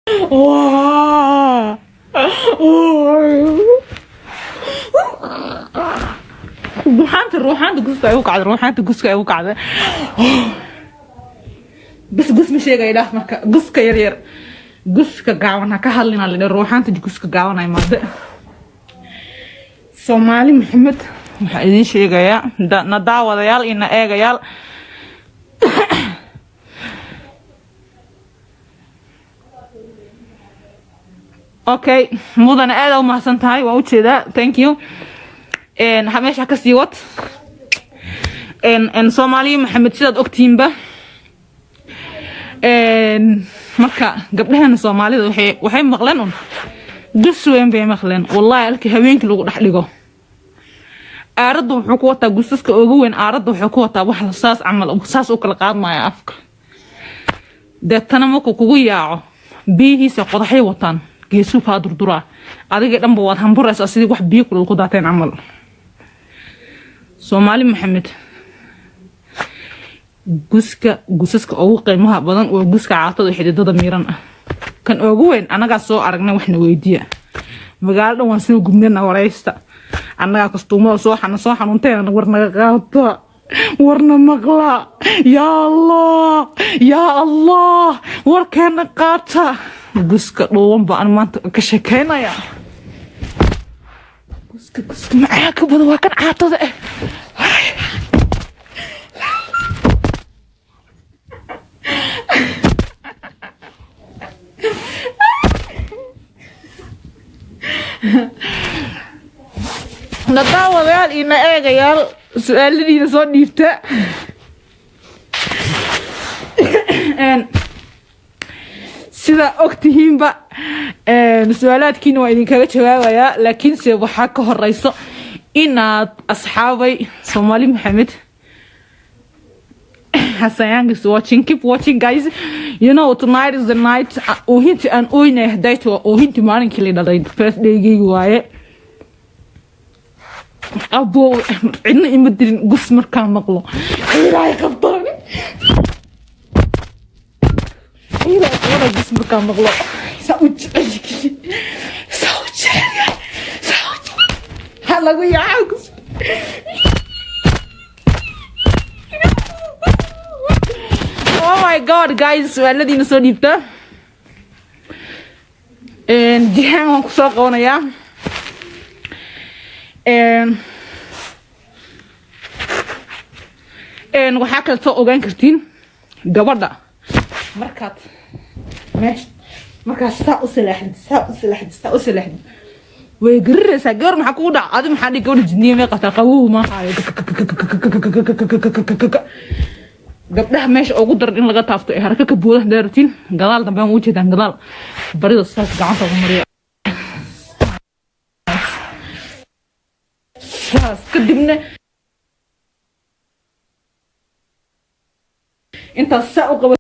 Wah. روحان تقص أيوك عاد روحان تقص أيوك عاد بس قص مش يجي له ما قص كيرير قص كجاونا كهالنا لأن روحان تقص كجاونا ما ده سومالي محمد إذا شيء جايا نداو ذيال إن جايال أوكي مودنا أنا وما سنتهاي وأوتشي ده thank you إن همش هكسيوت إن سومالي محمد سيد أكتيمبا إن مركا قبلها إن سومالي وحي مغلنون قصوين بي مغلن والله ألك هوينك لو رحلقو أردو حكوتا قصصك أغوين أردو حكوتا وحل ساس عمل ساس أكل قاد ما يأفك ده تنموكو كوياعو بيهي سيقضحي وطان geesu ka durdura adiga dhanba waad hamburaysaa sidii wax biyo kula ku daateen amal Soomaali Maxamed gusaska ugu qiimaha badan oo guska caatada xididada miiran ah kan ugu weyn anaga soo aragnay waxna weydiya magaalada waan soo gubnayna wareysta anaga kastuumada soo xanuunteen warnaga qaata warna maqla ya Allah warkeena qaata guska dhoowan baan maanta ka sheekeynaya guska macaa ka badan waa kan caatada nadaawayaal ina eegayaal su'aaladiina soo dhiibta sida ogtihiinba su'aalaadkiina waa idinkaga jawaabayaa laakiin se waxaa ka horeyso inaad asxaabay Soomaali Maxamed Hassan is watching, keep watching guys. You know tonight is the night oohinti aan ooynay date oohinti maalinkii la dhalay first day waaye abo cidna ima dirin gus markaan maqlo ilaahay qabtaan ilaahay gus markaan maqlo halagu yaagus oh my god guys su'aaladiina soo dhiibta jihaan waan ku soo qabanayaa waxaa kale soo ogaan kartiin gabadha markaad saa u salaaxdid way gariraysaa gabar maxaa kugu dhaca adi maxaa dhihi gabadha jidniya may qabtaa qabow ma haayo gabdhaha meesha ugu daran in laga taafto ee haraka ka buuda dheeratiin gadaal dambe aan u jeedaan gadaal barida saas gacanta ugu mariya saas kadibna intaas saa u qaba